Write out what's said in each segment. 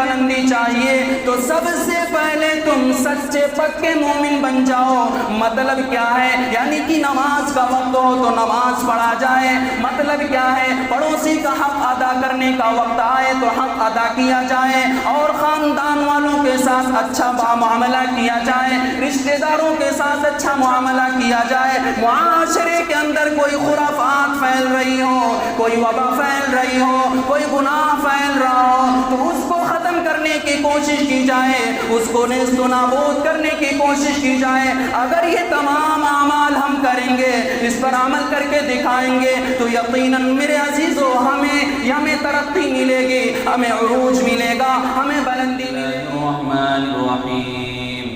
بلندی چاہیے تو سب سے پہلے تم سچے پکے مومن بن جاؤ۔ مطلب کیا ہے؟ یعنی کہ نماز کا وقت ہو تو نماز پڑھا جائے۔ مطلب کیا ہے؟ پڑوسی کا حق ادا کرنے کا وقت آئے تو حق ادا کیا جائے، اور خاندان والوں کے ساتھ اچھا معاملہ کیا جائے، رشتہ داروں کے ساتھ اچھا معاملہ کیا جائے۔ معاشرے کے اندر کوئی خرافات پھیل رہی ہو، کوئی وبا پھیل رہی ہو، کوئی گناہ پھیل رہا ہو تو اس کو ختم کرنے کی کوشش کی جائے، اس کو نیست و نابود کرنے کی کوشش کی جائے۔ اگر یہ تمام اعمال ہم کریں گے، اس پر عمل کر کے دکھائیں گے تو یقیناً میرے عزیزو ہمیں ترقی ملے گی، ہمیں عروج ملے گا، ہمیں بلندی ملے گی۔ الرحمن الرحیم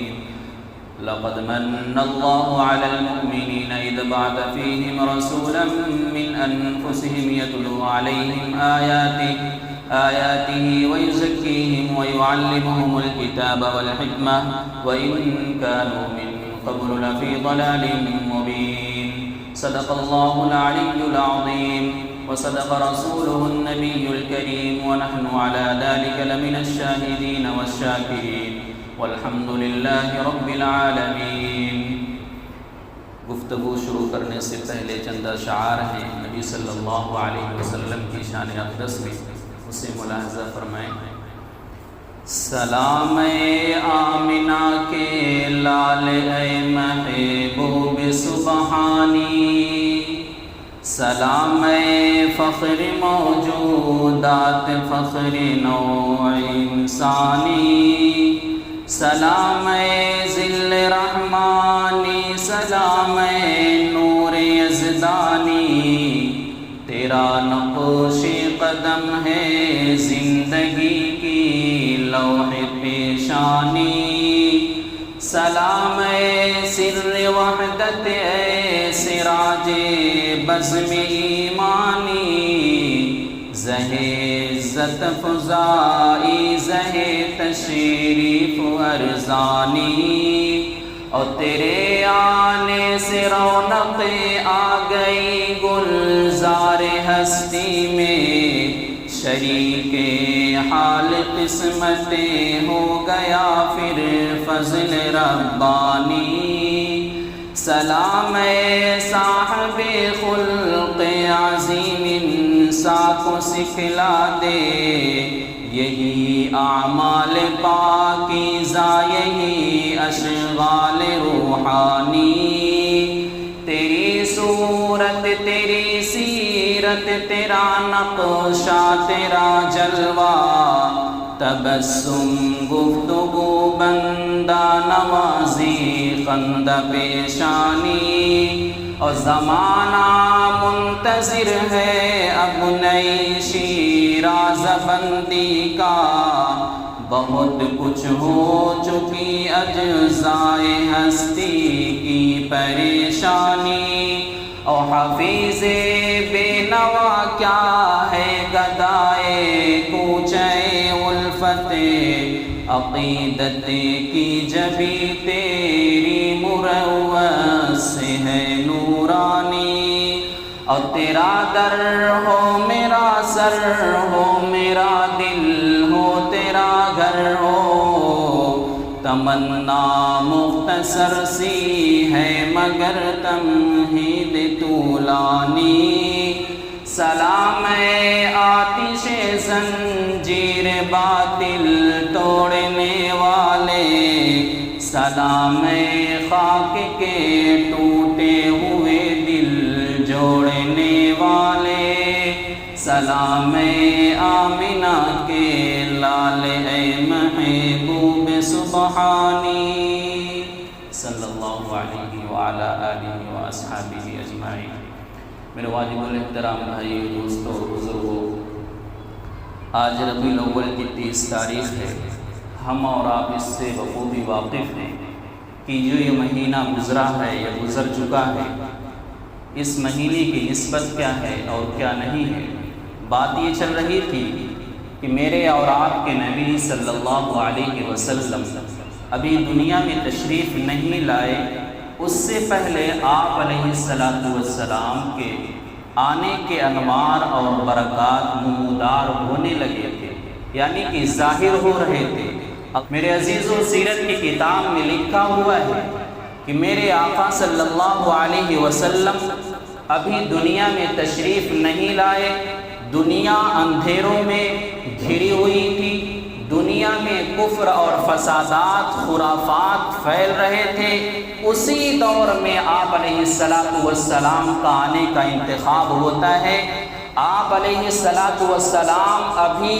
لقد من الله على المؤمنين إذ بعث فيهم رسولا من أنفسهم يتلو عليهم آياته ويزكيهم ويعلمهم الكتاب والحكمة وإن كانوا من قبل لفي ضلال مبين صدق الله العلي العظيم وصدق رسوله النبي الكريم ونحن على ذلك لمن الشاهدين والشاكرين والحمد لله رب العالمین۔ گفتگو شروع کرنے سے پہلے چند اشعار ہیں نبی صلی اللہ علیہ وسلم کی شان اقدس میں، اسے ملاحظہ فرمائیں۔ سلام آمنہ کے لال اے محبوب سبحانی، سلام فخر موجودات فخر نوع انسانی، سلام ذل رحمانی، سلام نور یزدانی، تیرا نقش قدم ہے زندگی کی لوح پیشانی، سلام سر وحدت اے سراج بزم ایمانی، زہ عزت فزائی زہ تشریف ارزانی، اور تیرے آنے سے رونق آ گئی گلزار ہستی میں، شریک حال قسمت ہو گیا پھر فضل ربانی، سلام صاحب خلق عظیم انسان کو سکھلا دے، یہی اعمال پاکیزہ یہی اشغال روحانی، تیری صورت تیری سیرت تیرا نقشہ تیرا جلوہ، تبسم گفتگو بندہ نوازی خند پیشانی، اور زمانہ منتظر ہے اب نئی شیراز بندی کا، بہت کچھ ہو چکی اجزائے ہستی کی پریشانی، اور حفیظ بے نوا کیا ہے گدائے کوچے الفت، عقیدت کی جبی تیری مروت ہے نورانی، اور تیرا در ہو میرا سر ہو میرا دل ہو تیرا گھر ہو، تمنا مختصر سی ہے مگر تمہید طولانی، سلام آتش زنجیر باطل توڑنے والے، سلام خاک کے ٹوٹے ہوئے دل جوڑنے والے، سلام آمنہ کے لال اے محبوب سبحانی، صلی اللہ علیہ وعلی آلہ واصحابہ اجمعین۔ میرے واجب الاحترام بھائی دوستو بزرگوں، آج ربیع الاول کی 30 تاریخ ہے۔ ہم اور آپ اس سے بخوبی واقف ہیں کہ جو یہ مہینہ گزرا ہے یا گزر چکا ہے، اس مہینے کی نسبت کیا ہے اور کیا نہیں ہے۔ بات یہ چل رہی تھی کہ میرے اور آپ کے نبی صلی اللہ علیہ وسلم ابھی دنیا میں تشریف نہیں لائے، اس سے پہلے آپ علیہ السلام کے آنے کے انوار اور برکات نمودار ہونے لگے تھے۔ یعنی کہ ظاہر ہو رہے تھے۔ میرے عزیزو، سیرت کی کتاب میں لکھا ہوا ہے کہ میرے آقا صلی اللہ علیہ وسلم ابھی دنیا میں تشریف نہیں لائے، دنیا اندھیروں میں گھری ہوئی تھی، دنیا میں کفر اور فسادات خرافات پھیل رہے تھے۔ اسی دور میں آپ علیہ السلام کا آنے کا انتخاب ہوتا ہے۔ آپ علیہ السلام ابھی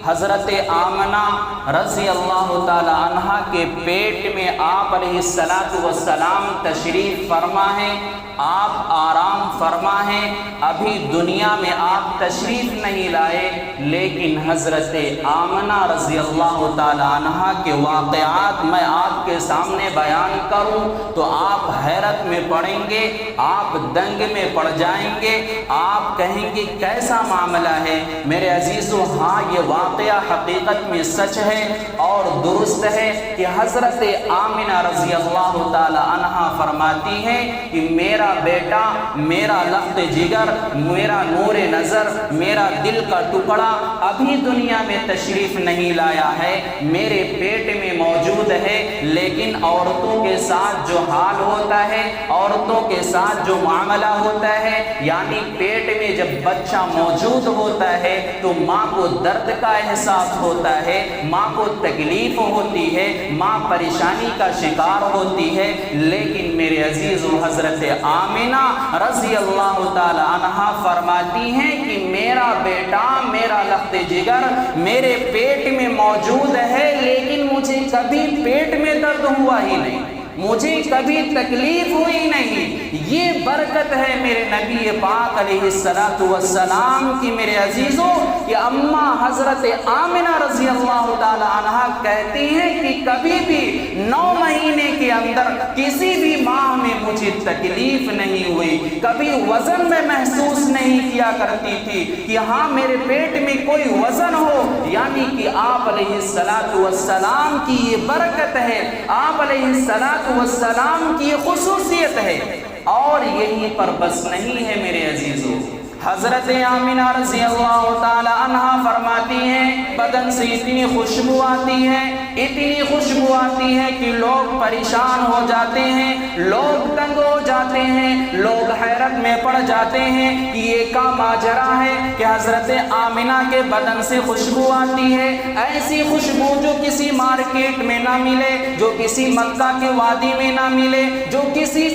حضرت آمنہ رضی اللہ تعالی عنہا کے پیٹ میں آپ علیہ السلام تشریف فرما ہے، آپ آرام فرما ہے، ابھی دنیا میں آپ تشریف نہیں لائے، لیکن حضرت آمنہ رضی اللہ تعالی عنہا کے واقعات میں آپ کے سامنے بیان کروں تو آپ حیرت میں پڑیں گے، آپ دنگ میں پڑ جائیں گے، آپ کہیں گے کیسا معاملہ ہے۔ میرے عزیزو، ہاں یہ واقعہ حقیقت میں سچ ہے اور درست ہے کہ حضرت آمنہ رضی اللہ تعالی عنہا فرماتی ہے کہ میرا بیٹا، میرا لخت جگر، میرا نور نظر، میرا دل کا ٹکڑا ابھی دنیا میں تشریف نہیں لایا ہے، میرے پیٹ میں موجود ہے، لیکن عورتوں کے ساتھ جو حال ہوتا ہے، عورتوں کے ساتھ جو معاملہ ہوتا ہے، یعنی پیٹ میں جب بچہ موجود ہوتا ہے تو ماں کو درد کا احساس ہوتا ہے، ماں کو تکلیف ہوتی ہے، ماں پریشانی کا شکار ہوتی ہے، لیکن میرے عزیز و حضرت آمنہ رضی اللہ تعالی عنہا فرماتی ہیں کہ میرا بیٹا، میرا لخت جگر میرے پیٹ میں موجود ہے، لیکن مجھے کبھی پیٹ میں درد ہوا ہی نہیں، مجھے کبھی تکلیف ہوئی نہیں۔ یہ برکت ہے میرے نبی پاک علیہ السلام کی میرے عزیزوں، کہ اماں حضرت آمنہ رضی اللہ تعالی عنہا کہتی ہیں کہ کبھی بھی 9 مہینے کے اندر کسی بھی ماہ میں مجھے تکلیف نہیں ہوئی، کبھی وزن میں محسوس نہیں کیا کرتی تھی کہ ہاں میرے پیٹ میں کوئی وزن ہو، یعنی کہ آپ علیہ السلام کی یہ برکت ہے، آپ علیہ السلام کی یہ خصوصیت ہے۔ اور یہیں پر بس نہیں ہے میرے عزیزو، حضرت آمنہ رضی اللہ تعالی عنہا فرماتی ہیں بدن سے اتنی خوشبو آتی ہے، اتنی خوشبو آتی ہے کہ لوگ پریشان ہو جاتے ہیں، لوگ تنگ ہو جاتے ہیں، لوگ حیرت میں پڑ جاتے ہیں کہ یہ کیا ماجرا ہے کہ حضرت آمنہ کے بدن سے خوشبو آتی ہے، ایسی خوشبو جو کسی مارکیٹ میں نہ ملے، جو کسی مکہ کے وادی میں نہ ملے، جو کسی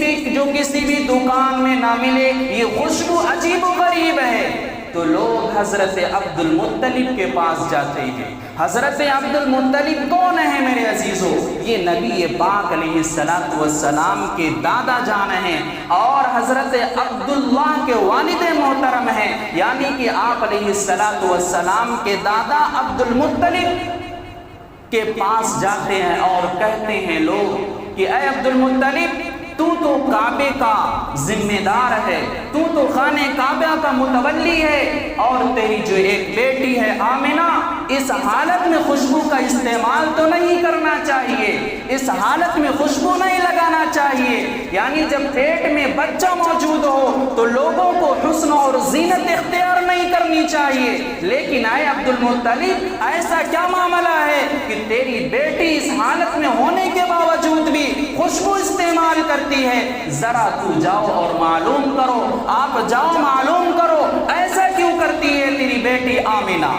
بھی دکان میں نہ ملے، یہ خوشبو عجیب و غریب ہے۔ تو لوگ حضرت عبد المطلب کے پاس جاتے ہیں۔ حضرت عبد المطلب کون ہے میرے عزیزو؟ یہ نبی پاک علیہ السلام کے دادا جان ہیں اور حضرت عبداللہ کے والد محترم ہیں، یعنی کہ آپ علیہ السلام کے دادا عبد المطلب کے پاس جاتے ہیں اور کہتے ہیں لوگ کہ اے عبد المطلب، تو کعبے کا ذمہ دار ہے، تو خانہ کعبہ کا متولی ہے، اور تیری جو ایک بیٹی ہے آمنہ، اس حالت میں خوشبو کا استعمال تو نہیں کرنا چاہیے، اس حالت میں خوشبو نہیں لگانا چاہیے، یعنی جب پیٹ میں بچہ موجود ہو تو لوگوں کو حسن اور زینت اختیار نہیں کرنی چاہیے، لیکن اے عبد المطلب ایسا کیا معاملہ ہے کہ تیری بیٹی اس حالت میں ہونے کے باوجود بھی خوشبو استعمال کرتی ہے؟ ذرا تو جاؤ اور معلوم کرو، آپ جاؤ معلوم کرو ایسا کیوں کرتی ہے تیری بیٹی آمنہ۔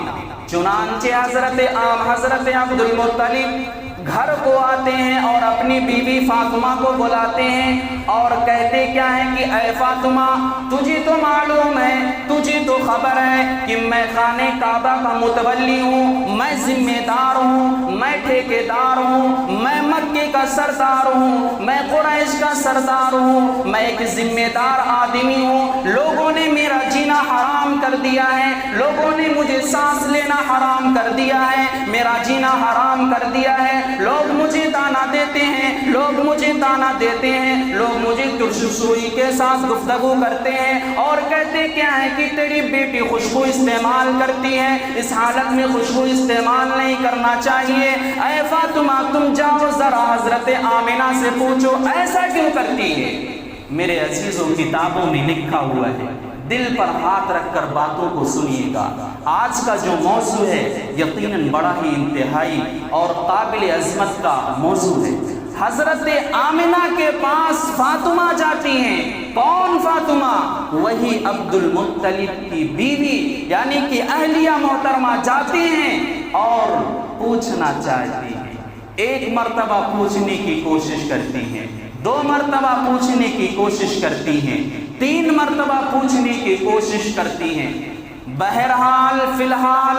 چنانچہ حضرت عبد المطلب گھر کو آتے ہیں اور اپنی بیوی فاطمہ کو بلاتے ہیں اور کہتے کیا ہیں کہ اے فاطمہ، تجھے تو معلوم ہے، تجھے تو خبر ہے کہ میں خانہ کعبہ کا متولی ہوں، میں ذمہ دار ہوں، میں ٹھیکیدار ہوں، میں مکے کا سردار ہوں، میں قریش کا سردار ہوں، میں ایک ذمہ دار آدمی ہوں، لوگوں نے میرا جینا حرام کر دیا ہے، لوگوں نے مجھے سانس لینا حرام کر دیا ہے، میرا جینا حرام کر دیا ہے، لوگ مجھے تانا دیتے ہیں، لوگ مجھے تانا دیتے ہیں، لوگ مجھے ترشسوئی کے ساتھ گفتگو کرتے ہیں اور کہتے کیا ہے کہ تیری بیٹی خوشبو استعمال کرتی ہے، اس حالت میں خوشبو استعمال نہیں کرنا چاہیے۔ اے فاطمہ، تم جاؤ ذرا حضرت آمنہ سے پوچھو ایسا کیوں کرتی ہے۔ میرے عزیزوں، کتابوں میں لکھا ہوا ہے دل پر ہاتھ رکھ کر باتوں کو سنیے گا۔ آج کا جو موضوع ہے یقیناً بڑا ہی انتہائی اور قابل عظمت کا موضوع ہے۔ حضرت آمنہ کے پاس فاطمہ جاتی ہیں۔ کون فاطمہ؟ وہی عبد المطلب کی بیوی یعنی کہ اہلیہ محترمہ جاتی ہیں اور پوچھنا چاہتی ہیں۔ ایک مرتبہ پوچھنے کی کوشش کرتی ہیں، 2 مرتبہ پوچھنے کی کوشش کرتی ہیں، 3 مرتبہ پوچھنے کی کوشش کرتی ہیں۔ بہرحال فی الحال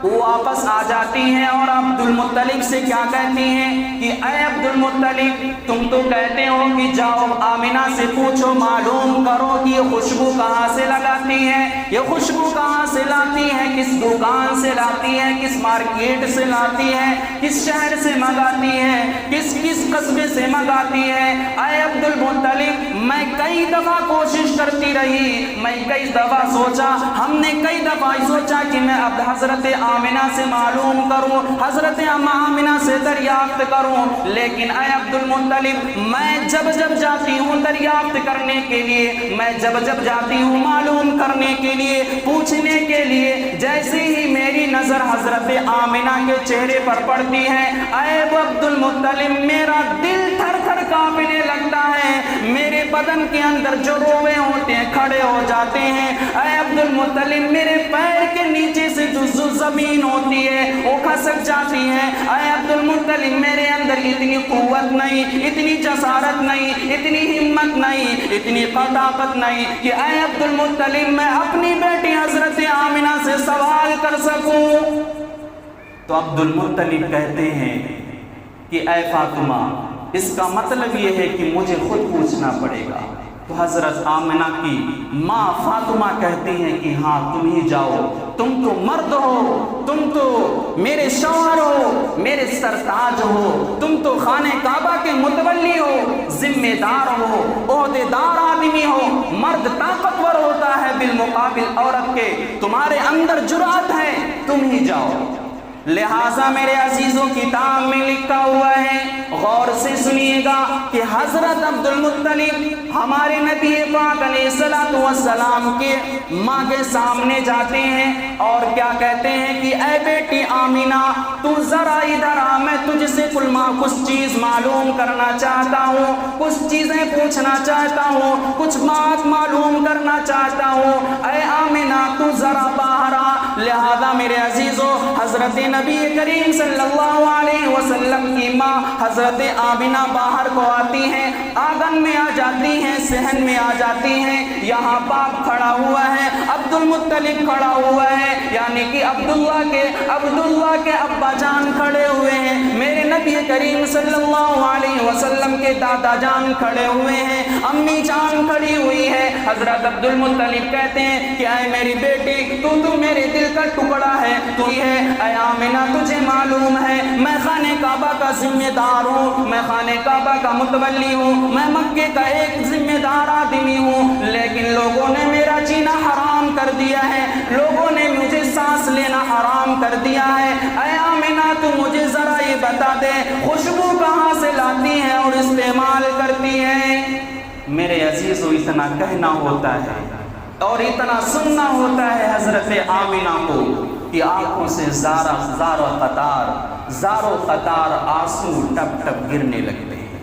وہ واپس آ جاتی ہیں اور عبد المطلب سے کیا کہتی ہیں کہ اے عبد المطلب، تم تو کہتے ہو کہ جاؤ آمنہ سے پوچھو، معلوم کرو کہ یہ خوشبو کہاں سے لگاتی ہے، یہ خوشبو کہاں سے لاتی ہے، کس دکان سے لاتی ہے، کس مارکیٹ سے لاتی ہے، کس شہر سے منگاتی ہے، کس قصبے سے منگاتی ہے۔ اے عبد المطلب، میں کئی دفعہ کوشش کرتی رہی، میں کئی دفعہ سوچا، ہم نے کئی دفعہ سوچا کہ میں اب حضرت آمنہ سے معلوم کروں، حضرت آمنہ سے دریافت کروں، لیکن اے عبد المطلب، میں جب جاتی ہوں دریافت کرنے کے لیے، میں جب جاتی ہوں معلوم کرنے کے لیے، پوچھنے کے لیے، جیسے ہی میری نظر حضرت آمنہ کے چہرے پر پڑتی ہے، اے عبد المطلب، میرا دل تھر تھر کانپنے لگتا ہے، میرے بدن کے اندر جو روئے ہوتے ہیں کھڑے ہو جاتے ہیں۔ اے عبد المطلب، میرے پیر کے نیچے سے جو زمین ہوتی ہے وہ کھسک جاتی ہے۔ اے عبد المطلب، میرے اندر اتنی قوت نہیں، اتنی جسارت نہیں، اتنی ہمت نہیں، اتنی طاقت نہیں کہ اے عبد المطلب میں اپنی بیٹی حضرت آمنہ سے سوال کر سکوں۔ تو عبد المطلب کہتے ہیں کہ اے فاطمہ، اس کا مطلب یہ ہے کہ مجھے خود پوچھنا پڑے گا۔ تو حضرت آمنہ کی ماں فاطمہ کہتی ہیں کہ ہاں تم ہی جاؤ، تم تو مرد ہو، تم تو میرے شوہر ہو، میرے سرتاج ہو، تم تو خانہ کعبہ کے متولی ہو، ذمہ دار ہو، عہدے دار آدمی ہو، مرد طاقتور ہوتا ہے بالمقابل عورت کے، تمہارے اندر جرأت ہے، تم ہی جاؤ۔ لہٰذا میرے عزیزوں کتاب میں لکھا ہوا ہے، غور سے سنیے گا کہ حضرت عبد المطلب ہمارے نبی پاک علیہ الصلوۃ والسلام کے ماں کے سامنے جاتے ہیں اور کیا کہتے ہیں کہ اے بیٹی آمنہ، تو ذرا ادھر آ، میں تجھ سے کچھ چیز معلوم کرنا چاہتا ہوں، کچھ چیزیں پوچھنا چاہتا ہوں، کچھ بات معلوم کرنا چاہتا ہوں۔ اے آمنہ، تو ذرا باہر آ۔ لہذا میرے عزیزوں حضرت نبی کریم صلی اللہ علیہ وسلم کی ماں حضرت آمنہ باہر کو آتی ہیں، آنگن میں آ جاتی ہیں، صحن میں آ جاتی ہیں۔ یہاں باپ کھڑا ہوا ہے، عبد المطلب کھڑا ہوا ہے، یعنی کہ عبداللہ کے ابا جان کھڑے ہوئے ہیں، میرے نبی کریم صلی اللہ علیہ وسلم کے دادا جان کھڑے ہوئے ہیں، امی جان کھڑی ہوئی ہے۔ حضرت عبد المطلب کہتے ہیں کہ اے میری بیٹی، تو میرے دل کا ٹکڑا ہے، تو یہ ہے۔ اے آمنہ، تجھے معلوم ہے میں خانہ کعبہ کا ذمہ دار ہوں، میں خانہ کعبہ کا متولی ہوں، میں مکے کا ایک ذمہ دار آدمی ہوں، لیکن لوگوں نے میرا جینا حرام کر دیا ہے، لوگوں نے مجھے سانس لینا حرام کر دیا ہے۔ اے آمنہ، تو مجھے ذرا یہ بتا دے، خوشبو کہاں سے لاتی ہے اور استعمال کرتی ہے؟ میرے عزیزو، اتنا کہنا ہوتا ہے اور اتنا سننا ہوتا ہے حضرت آمنہ کو کہ آنکھوں سے زار و قطار آنسو ٹپ ٹپ گرنے لگتے ہیں۔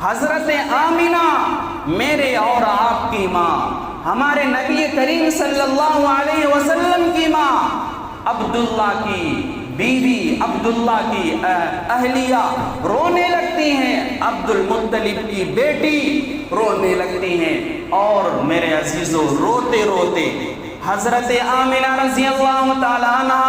حضرت آمنہ میرے اور آپ کی ماں، ہمارے نبی کریم صلی اللہ علیہ وسلم کی ماں، عبداللہ کی بیوی، عبداللہ کی اہلیہ رونے لگتی ہیں، عبد المطلب کی بیٹی رونے لگتی ہیں، اور میرے عزیزو روتے روتے حضرت آمنہ رضی اللہ تعالیٰ عنہ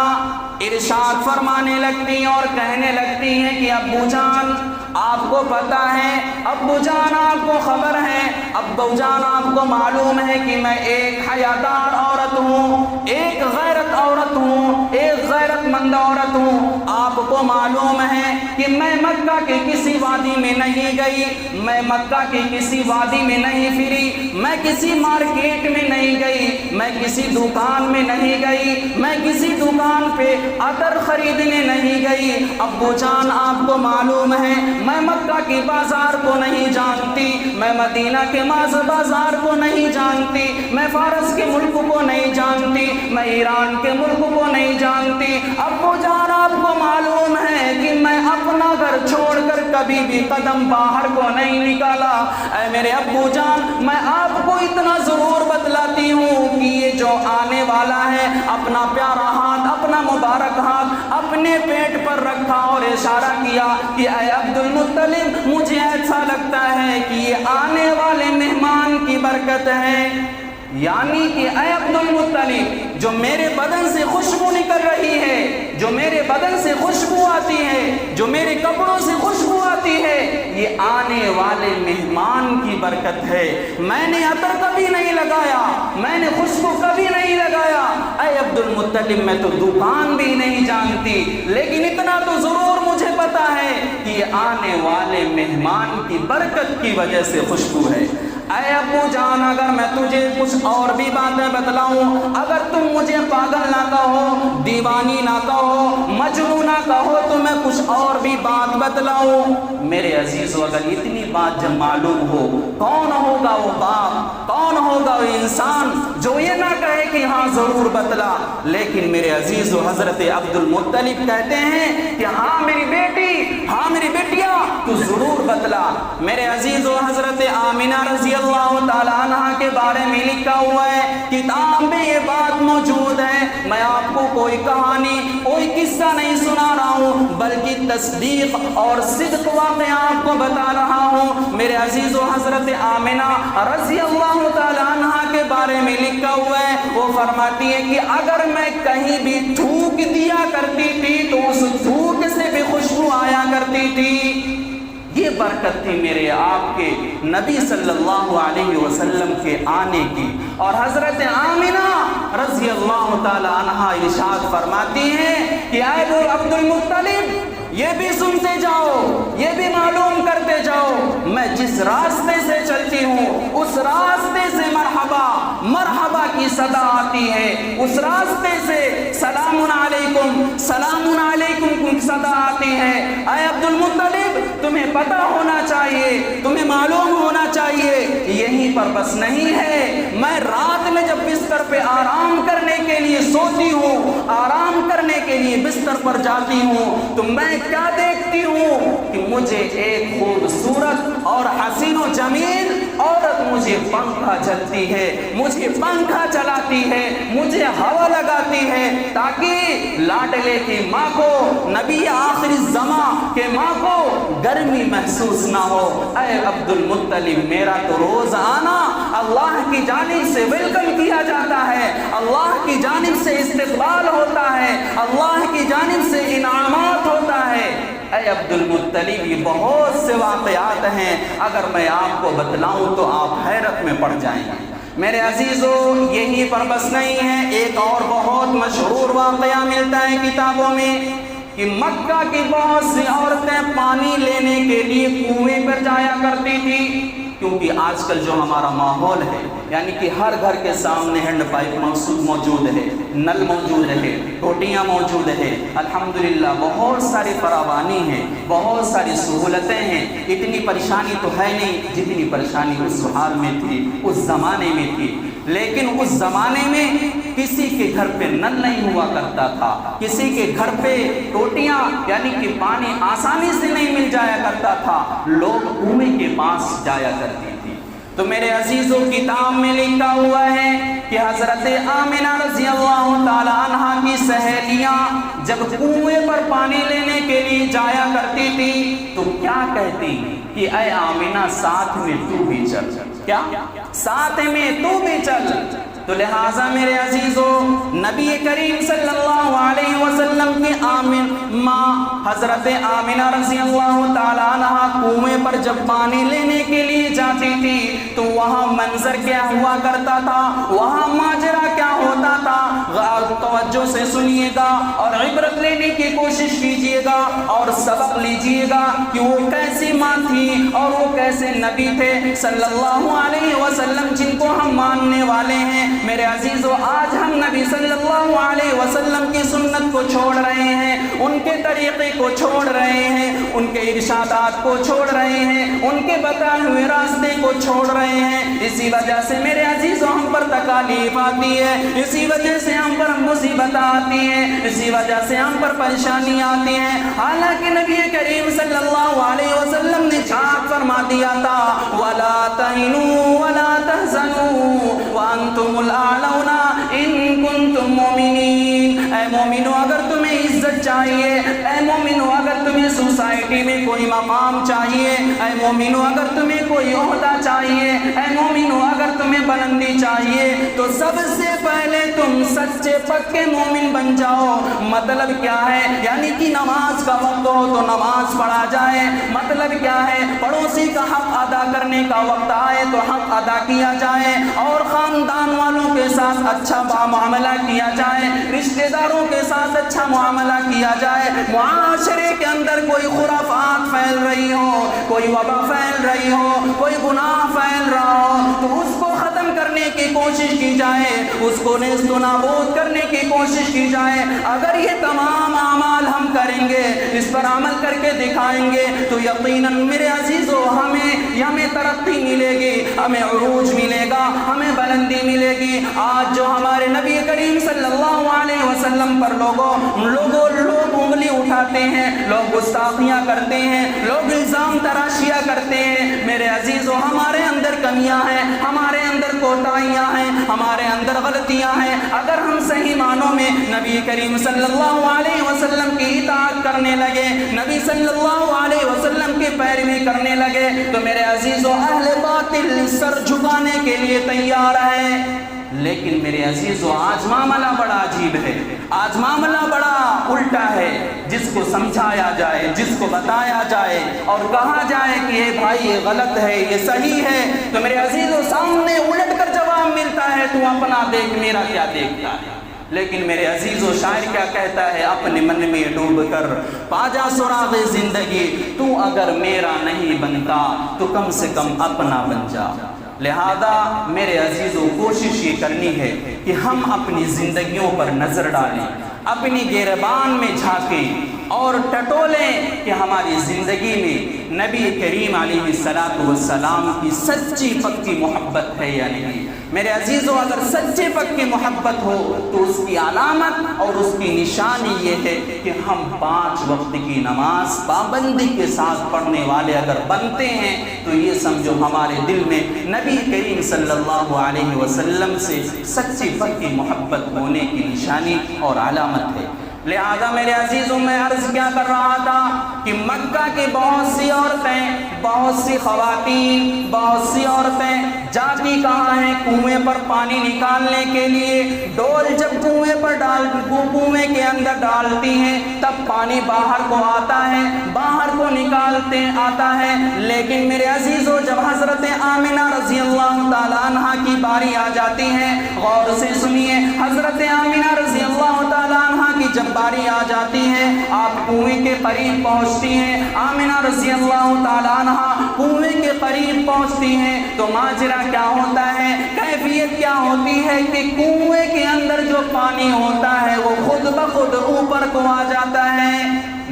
ارشاد فرمانے لگتی ہیں اور کہنے لگتی ہیں کہ ابو جان، آپ کو پتہ ہے، ابو جان آپ کو خبر ہے، ابو جان آپ کو معلوم ہے کہ میں ایک حیادار عورت ہوں، ایک غیرت عورت ہوں، ایک غیرت مند عورت ہوں۔ آپ کو معلوم ہے کہ میں مکہ کے کسی وادی میں نہیں گئی، میں مکہ کے کسی وادی میں نہیں پھری، میں کسی مارکیٹ میں نہیں گئی، میں کسی دکان میں نہیں گئی، میں کسی دکان پہ عطر خریدنے نہیں گئی، ابو جان آپ کو معلوم ہے میں مکہ کی بازار کو نہیں جانتی، میں مدینہ کے بازار کو نہیں جانتی، میں فارس کے ملک کو نہیں جانتی، میں ایران کے ملک کو نہیں جانتی۔ ابو جان آپ کو معلوم ہے کہ میں اپنا گھر چھوڑ کر کبھی بھی قدم باہر کو نہیں نکالا۔ اے میرے ابو جان میں آپ کو اتنا ضرور بتلاتی ہوں کہ یہ جو آنے والا ہے اپنا پیارا ہاتھ، اپنا مبارک ہاتھ اپنے پیٹ پر رکھا اور اشارہ کیا کہ اے عبد المطلب مجھے ایسا لگتا ہے کہ یہ آنے والے مہمان کی برکت ہے، یعنی کہ اے عبد المطلب جو میرے بدن سے خوشبو نکل رہی ہے، جو میرے بدن سے خوشبو آتی ہے، جو میرے کپڑوں سے خوشبو آتی ہے، یہ آنے والے مہمان کی برکت ہے۔ میں نے عطر کبھی نہیں لگایا، میں نے خوشبو کبھی نہیں لگایا، اے عبد المطلب میں تو دکان بھی نہیں جانتی، لیکن اتنا تو ضرور مجھے پتا ہے کہ یہ آنے والے مہمان کی برکت کی وجہ سے خوشبو ہے۔ اے ابو جان اگر میں تجھے کچھ اور بھی باتیں بتلاؤں، اگر تم مجھے پاگل نہ کہو، دیوانی نہ کہو، مجنون نہ کہو، تو میں کچھ اور بھی بات بتلاؤں۔ میرے عزیزو اگر اتنی بات جب معلوم ہو، کون ہوگا وہ باپ، کون ہوگا وہ انسان جو یہ نہ کہے کہ ہاں ضرور بتلا۔ لیکن میرے عزیزو حضرت عبد المطلب کہتے ہیں کہ ہاں میری بیٹی، ہاں میری بیٹیا تو ضرور بتلا۔ میرے عزیزو حضرت آمنہ رضی اللہ تعالیٰ عنہ کے بارے میں لکھا ہوا ہے، کتاب میں یہ بات موجود ہے۔ میں آپ کو کوئی کہانی، کوئی قصہ نہیں سنا رہا ہوں، بلکہ تصدیق اور صدق واقعہ آپ کو بتا رہا ہوں۔ میرے عزیزو حضرت آمنہ رضی اللہ تعالیٰ عنہ کے بارے میں لکھا ہوا ہے، وہ فرماتی ہے کہ اگر میں کہیں بھی تھوک دیا کرتی تھی تو اس تھوک سے بھی خوشبو آیا کرتی تھی۔ یہ برکت تھی میرے آپ کے نبی صلی اللہ علیہ وسلم کے آنے کی۔ اور حضرت آمنہ رضی اللہ تعالی عنہا ارشاد فرماتی ہیں کہ اے عبد المطلب یہ بھی سنتے جاؤ، یہ بھی معلوم کرتے جاؤ، میں جس راستے سے چلتی ہوں اس راستے سے مرحبا مرحبا کی صدا آتی ہے، اس راستے سے سلام علیکم سلام علیکم کی صدا آتی ہے۔ اے عبد المطلب تمہیں پتہ ہونا چاہیے، تمہیں معلوم ہونا چاہیے، یہیں پر بس نہیں ہے، میں رات میں جب بستر پہ آرام کرنے کے لیے سوتی ہوں، آرام کرنے کے لیے بستر پر جاتی ہوں تو میں کیا دیکھتی ہوں کہ مجھے ایک خوبصورت اور حسین و جمیل عورت مجھے پنکھا چلتی ہے، مجھے پنکھا چلاتی ہے، مجھے ہوا لگاتی ہے تاکہ لاڈلے کی ماں کو، نبی آخر الزمان کے ماں کو گرمی محسوس نہ ہو۔ اے عبد المطلب میرا تو روز آنا اللہ کی جانب سے ویلکم کیا جاتا ہے، اللہ کی جانب سے استقبال ہوتا ہے، اللہ کی جانب سے انعامات ہوتا ہے۔ اے عبد المطلب یہ بہت سے واقعات ہیں، اگر میں آپ کو بتلاؤں تو آپ حیرت میں پڑ جائیں گے۔ میرے عزیزو یہی پر بس نہیں ہے، ایک اور بہت مشہور واقعہ ملتا ہے کتابوں میں کہ مکہ کی بہت سی عورتیں پانی لینے کے لیے کنویں پر جایا کرتی تھی، کیونکہ آج کل جو ہمارا ماحول ہے یعنی کہ ہر گھر کے سامنے ہینڈ پائپ موجود ہے، نل موجود ہے، ٹوٹیاں موجود ہے، الحمدللہ بہت ساری فراوانی ہیں، بہت ساری سہولتیں ہیں، اتنی پریشانی تو ہے نہیں جتنی پریشانی اس حال میں تھی، اس زمانے میں تھی۔ لیکن اس زمانے میں کسی کے گھر پہ نل نہیں ہوا کرتا تھا، کسی کے گھر پہ ٹوٹیاں یعنی کہ پانی آسانی سے نہیں مل جایا کرتا تھا، لوگ کنویں کے پاس جایا کرتی تھی۔ تو میرے عزیزوں کتاب میں لکھا ہوا ہے کہ حضرت آمنہ رضی اللہ تعالی عنہا کی سہیلیاں جب کنویں پر پانی لینے کے لیے جایا کرتی تھی تو کیا کہتی کہ اے آمنہ ساتھ میں تو بھی چل، کیا ساتھ میں تو بھی چل۔ تو لہٰذا میرے عزیزو نبی کریم صلی اللہ علیہ وسلم کی ماں حضرت آمنہ رضی اللہ تعالیٰ عنہا کنویں پر جب پانی لینے کے لیے جاتی تھی تو وہاں منظر کیا ہوا کرتا تھا، وہاں ماجرا کیا ہوتا تھا، توجہ سے سنیے گا اور عبرت لینے کی کوشش کیجیے گا اور سبق لیجیے گا کہ وہ کیسی ماں تھی اور وہ کیسے نبی تھے صلی اللہ علیہ وسلم جن کو ہم ماننے والے ہیں۔ میرے عزیزو آج ہم نبی صلی اللہ علیہ وسلم کی سنت کو چھوڑ رہے ہیں، ان کے طریقے کو چھوڑ رہے ہیں، ان کے ارشادات کو چھوڑ رہے ہیں، ان کے بتائے ہوئے راستے کو چھوڑ رہے ہیں۔ اسی وجہ سے میرے عزیزوں ہم پر تکالیف آتی ہے، اسی وجہ سے ہم پر مصیبت آتی ہیں، اسی وجہ سے ہم پر پریشانی آتی ہیں۔ حالانکہ نبی کریم صلی اللہ علیہ وسلم نے ارشاد فرما دیا تھا وَلَا تَهِنُوا وَلَا تَحْزَنُوا وَأَنْتُمُ الْأَعْلَوْنَ إِن كُنتُم مُؤْمِنِينَ۔ اے مومنو اگر تمہیں عزت چاہیے، اے مومنو اگر تمہیں سوسائٹی میں کوئی مقام چاہیے، اے مومنو اگر تمہیں کوئی عہدہ چاہیے، اے مومنو اگر تمہیں بلندی چاہیے، تو سب سے پہلے تم سچے پکے مومن بن جاؤ۔ مطلب کیا ہے؟ یعنی کہ نماز کا وقت ہو تو نماز پڑھا جائے۔ مطلب کیا ہے؟ پڑوسی کا حق ادا کرنے کا وقت آئے تو حق ادا کیا جائے، اور خاندان والوں کے ساتھ اچھا معاملہ کیا جائے، رشتہ داروں کے ساتھ اچھا معاملہ کیا جائے۔ معاشرے کے اندر کوئی خرافات پھیل رہی ہو، کوئی وبا پھیل رہی ہو، کوئی گناہ پھیل رہا ہو، تو اس کو ختم کرنے کی کوشش کی جائے، اس کو نیست و نابود کرنے کی کوشش کی جائے۔ اگر یہ تمام اعمال ہم کریں گے، اس پر عمل کر کے دکھائیں گے، تو یقیناً میرے عزیزو ہمیں ترقی ملے گی، ہمیں عروج ملے گا، ہمیں بلندی ملے گی۔ آج جو ہمارے نبی کریم صلی اللہ علیہ وسلم پر لوگ انگلی اٹھاتے ہیں، لوگ گستاخیاں کرتے ہیں، لوگ الزام تراشیاں کرتے ہیں، میرے عزیزو ہمارے اندر کمیاں ہیں، ہمارے اندر کوتاہیاں ہیں، ہمارے اندر غلطیاں ہیں۔ اگر ہم صحیح معنوں میں نبی کریم صلی اللہ علیہ وسلم کی اطاعت کرنے لگے، نبی صلی اللہ علیہ وسلم کی پیروی کرنے لگے، تو میرے عزیزو اہل باطل سر جھکانے کے لیے تیار ہے۔ لیکن میرے عزیزو آج معاملہ بڑا عجیب ہے، آج معاملہ بڑا الٹا ہے۔ جس کو سمجھایا جائے، جس کو بتایا جائے اور کہا جائے کہ یہ بھائی یہ غلط ہے، یہ صحیح ہے، تو میرے عزیزو سامنے الٹ کر جواب ملتا ہے تو اپنا دیکھ میرا کیا دیکھتا ہے۔ لیکن میرے عزیزو شاعر کیا کہتا ہے؟ اپنے من میں ڈوب کر پا جا سراغ زندگی، تو اگر میرا نہیں بنتا تو کم سے کم اپنا بن جا۔ لہذا میرے عزیزو کوشش یہ کرنی ہے کہ ہم اپنی زندگیوں پر نظر ڈالیں، اپنی گریبان میں جھانکیں اور ٹٹولیں کہ ہماری زندگی میں نبی کریم علیہ السلام کی سچی پکی محبت ہے یا نہیں۔ میرے عزیزو اگر سچے پکی محبت ہو تو اس کی علامت اور اس کی نشانی یہ ہے کہ ہم 5 وقت کی نماز پابندی کے ساتھ پڑھنے والے اگر بنتے ہیں تو یہ سمجھو ہمارے دل میں نبی کریم صلی اللہ علیہ وسلم سے سچی پکی محبت ہونے کی نشانی اور علامت ہے۔ لہذا میرے عزیزوں میں عرض کیا کر رہا تھا کہ مکہ کی بہت سی عورتیں، بہت سی خواتین، بہت سی عورتیں جاتی کہاں ہیں؟ کنویں پر پانی نکالنے کے لیے۔ ڈول جب کنویں کے اندر ڈالتی ہیں تب پانی باہر کو آتا ہے، باہر کو نکالتے آتا ہے۔ لیکن میرے عزیزوں جب حضرت آمنہ رضی اللہ تعالیٰ عنہ کی باری آ جاتی ہے، غور سے سنیے، حضرت آمنہ رضی اللہ تعالیٰ عنہ کی جب باری آ جاتی ہے، آپ کنویں کے قریب پہنچتی ہیں، آمنہ رضی اللہ تعالیٰ عنہ کنویں کے قریب پہنچتی ہیں تو ماجرا کیا ہوتا ہے، کیفیت کیا ہوتی ہے کہ کنویں کے اندر جو پانی ہوتا ہے وہ خود بخود اوپر کو آ جاتا ہے۔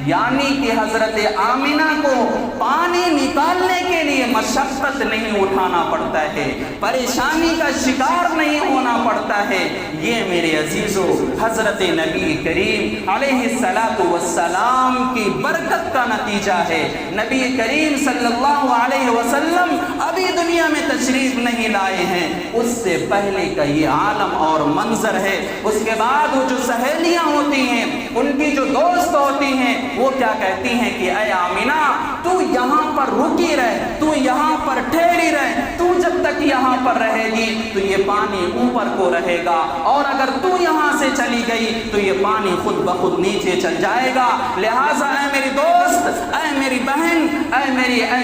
یعنی کہ حضرت آمنہ کو پانی نکالنے کے لیے مشقت نہیں اٹھانا پڑتا ہے، پریشانی کا شکار نہیں ہونا پڑتا ہے۔ یہ میرے عزیزو حضرت نبی کریم علیہ السلام کی برکت کا نتیجہ ہے۔ نبی کریم صلی اللہ علیہ وسلم ابھی دنیا میں تشریف نہیں لائے ہیں، اس سے پہلے کا یہ عالم اور منظر ہے۔ اس کے بعد وہ جو سہیلیاں ہوتی ہیں، ان کی جو دوست ہوتی ہیں، وہ کیا کہتی ہیں کہ اے آمنہ تو یہاں پر رکی رہ، تو یہاں پر ٹھہری رہ، تو جب تک یہاں پر رہے گی تو یہ پانی اوپر کو رہے گا، اور اگر تو یہاں سے چلی گئی تو یہ پانی خود بخود نیچے چل جائے گا۔ لہٰذا اے میری دوست، اے میری بہن، اے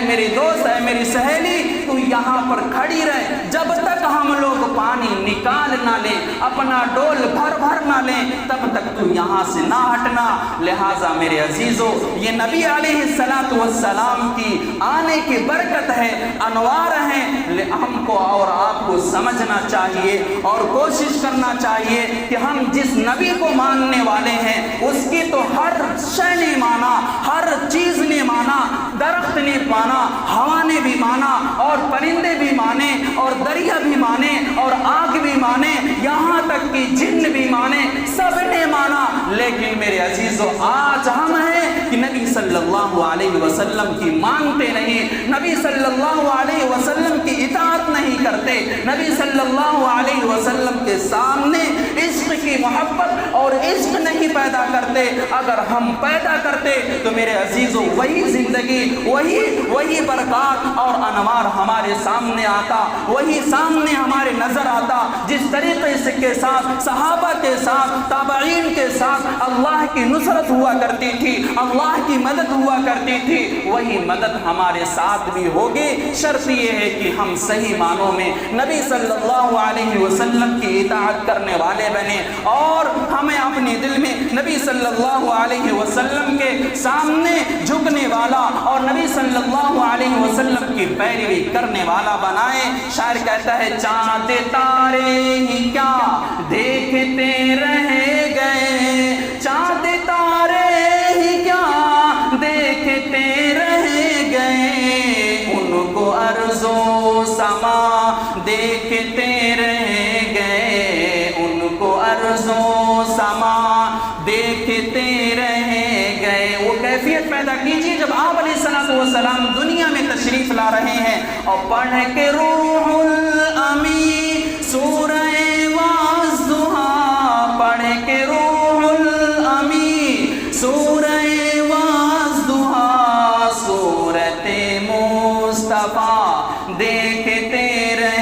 میری دوست، اے میری سہیلی، تو یہاں پر کھڑی رہ جب تک ہم لوگ پانی نکال نہ لیں، اپنا ڈول بھر نہ لیں، تب تک تو یہاں سے نہ ہٹنا۔ لہٰذا میرے عزیزو یہ نبی علیہ السلام کی آنے کی برکت ہے، انوار ہیں۔ ہم کو اور آپ کو سمجھنا چاہیے اور کوشش کرنا چاہیے کہ ہم جس نبی کو ماننے والے ہیں اس کی تو ہر شے نے مانا، ہر چیز نے مانا، درخت نے مانا، ہوا نے بھی مانا، اور پرندے بھی مانے، اور دریا بھی مانے، اور آگ بھی مانے، یہاں تک کہ جن بھی مانے، سب نے مانا۔ لیکن میرے عزیزو آج ہم ہیں کہ نبی صلی اللہ علیہ وسلم کی مانتے نہیں، نبی صلی اللہ علیہ وسلم کی اطاعت نہیں کرتے، نبی صلی اللہ علیہ وسلم کے سامنے عشق کی محبت اور عشق نہیں پیدا کرتے۔ اگر ہم پیدا کرتے تو میرے عزیزو وہی زندگی، وہی برکات اور انوار ہمارے سامنے آتا، وہی سامنے ہمارے نظر آتا، جس طریقے سے کے ساتھ صحابہ کے ساتھ تابعین کے ساتھ اللہ کی نصرت ہوا کرتی تھی، اللہ کی مدد ہوا کرتی تھی، وہی مدد ہمارے ساتھ بھی ہوگی۔ شرط یہ ہے کہ ہم صحیح معنوں میں نبی صلی اللہ علیہ وسلم کی اطاعت کرنے والے بنے، اور ہمیں اپنے دل میں نبی صلی اللہ علیہ وسلم کے سامنے جھکنے والا اور نبی صلی اللہ علیہ وسلم کی پیروی کرنے والا بنائے۔ شاعر کہتا ہے چاند تارے ہی کیا دیکھتے رہ گئے، چاند تارے ہی کیا دیکھتے رہ گئے، ان کو ارض و سما دیکھتے رہ گئے، ان کو ارض و سما دیکھتے رہ گئے۔ وہ کیفیت پیدا کیجیے جب آپ علیہ السلام دنیا میں تشریف لا رہے ہیں، اور پڑھ کے روح الامی سورہ والضحیٰ، پڑھ کے روح الامی سورہ والضحیٰ، سورۃ مصطفیٰ دیکھتے رہ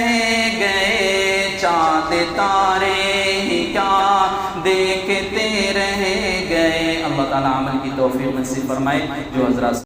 گئے، چاند تارے ہی کیا دیکھتے رہ گئے۔ اللہ تعالیٰ عمل کی توفیق نصیب فرمائے۔ جو حضرات